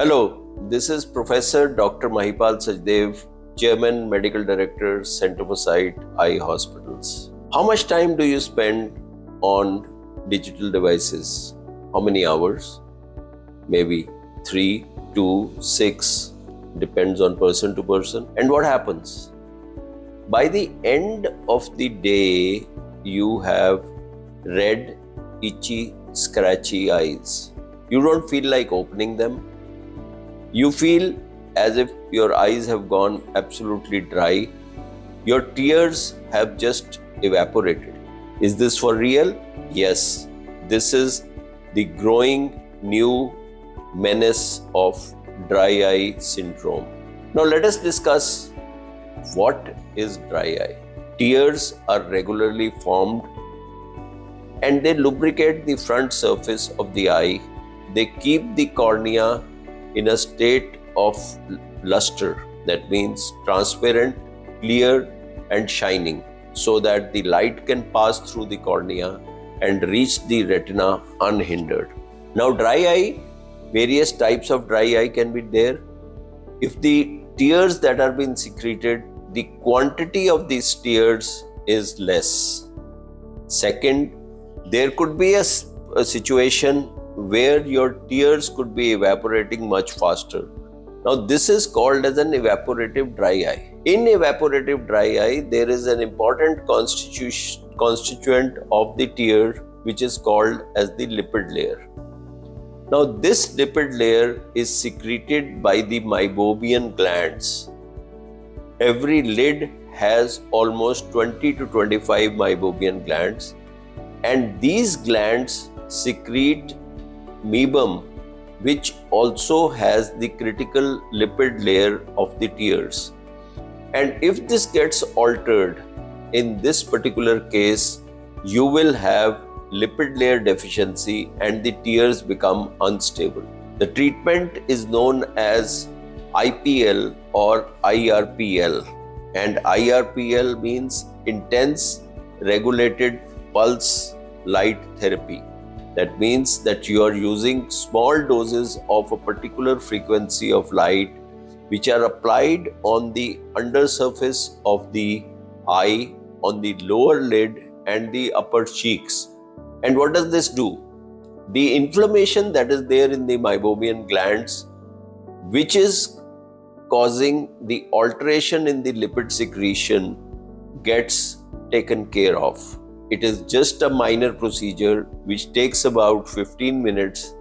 Hello, this is Professor Dr. Mahipal Sajdev, Chairman, Medical Director, Center for Sight Eye Hospitals. How much time do you spend on digital devices? How many hours? Maybe 3, 2, 6, depends on person to person. And what happens? By the end of the day, you have red, itchy, scratchy eyes. You don't feel like opening them. You feel as if your eyes have gone absolutely dry. Your tears have just evaporated. Is this for real? Yes, this is the growing new menace of dry eye syndrome. Now let us discuss what is dry eye. Tears are regularly formed and they lubricate the front surface of the eye. They keep the cornea in a state of luster, that means transparent, clear and shining, so that the light can pass through the cornea and reach the retina unhindered. Now dry eye, various types of dry eye can be there. If the tears that are being secreted, the quantity of these tears is less. Second, there could be a situation where your tears could be evaporating much faster. Now this is called as an evaporative dry eye. In evaporative dry eye, there is an important constituent of the tear which is called as the lipid layer. Now this lipid layer is secreted by the meibomian glands. Every lid has almost 20 to 25 meibomian glands, and these glands secrete meibum, which also has the critical lipid layer of the tears. And if this gets altered, in this particular case, you will have lipid layer deficiency and the tears become unstable. The treatment is known as IPL or IRPL, and IRPL means intense regulated pulse light therapy. That means that you are using small doses of a particular frequency of light which are applied on the undersurface of the eye, on the lower lid and the upper cheeks. And what does this do? The inflammation that is there in the meibomian glands, which is causing the alteration in the lipid secretion, gets taken care of. It is just a minor procedure which takes about 15 minutes,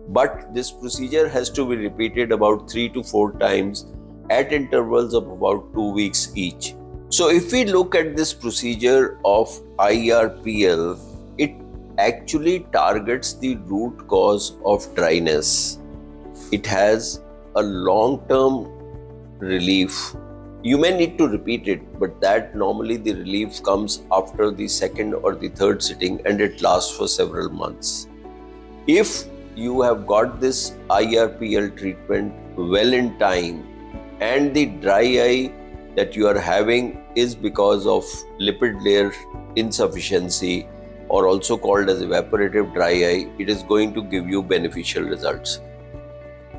but this procedure has to be repeated about 3 to 4 times at intervals of about 2 weeks each. So if we look at this procedure of IRPL, it actually targets the root cause of dryness. It has a long-term relief. You may need to repeat it, but that normally the relief comes after the second or the third sitting and it lasts for several months. If you have got this IRPL treatment well in time and the dry eye that you are having is because of lipid layer insufficiency or also called as evaporative dry eye, it is going to give you beneficial results.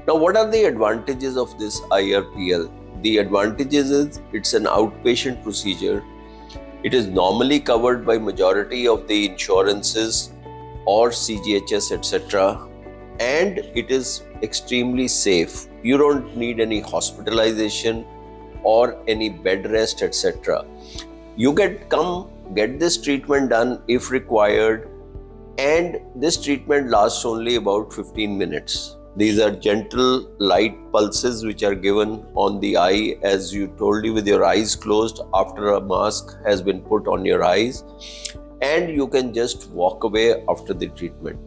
Now, what are the advantages of this IRPL? The advantages is it's an outpatient procedure. It is normally covered by majority of the insurances or CGHS, etc. And it is extremely safe. You don't need any hospitalization or any bed rest, etc. You get this treatment done if required, and this treatment lasts only about 15 minutes. These are gentle light pulses which are given on the eye, as you told you, with your eyes closed after a mask has been put on your eyes, and you can just walk away after the treatment.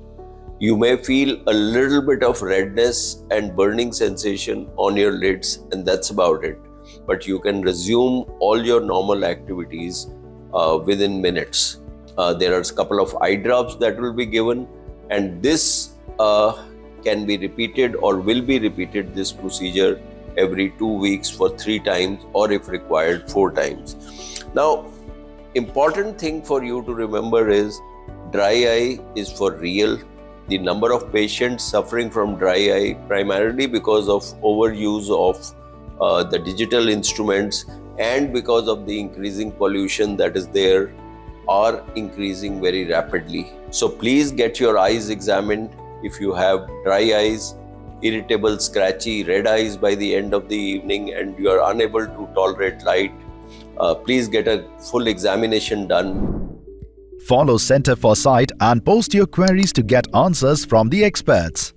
You may feel a little bit of redness and burning sensation on your lids, and that's about it. But you can resume all your normal activities within minutes. There are a couple of eye drops that will be given, and this can be repeated or will be repeated, this procedure, every 2 weeks for 3 times or if required 4 times. Now, important thing for you to remember is dry eye is for real. the number of patients suffering from dry eye, primarily because of overuse of the digital instruments and because of the increasing pollution that is there, are increasing very rapidly. So please get your eyes examined. If you have dry eyes, irritable, scratchy, red eyes by the end of the evening and you are unable to tolerate light, please get a full examination done. Follow Center for Sight and post your queries to get answers from the experts.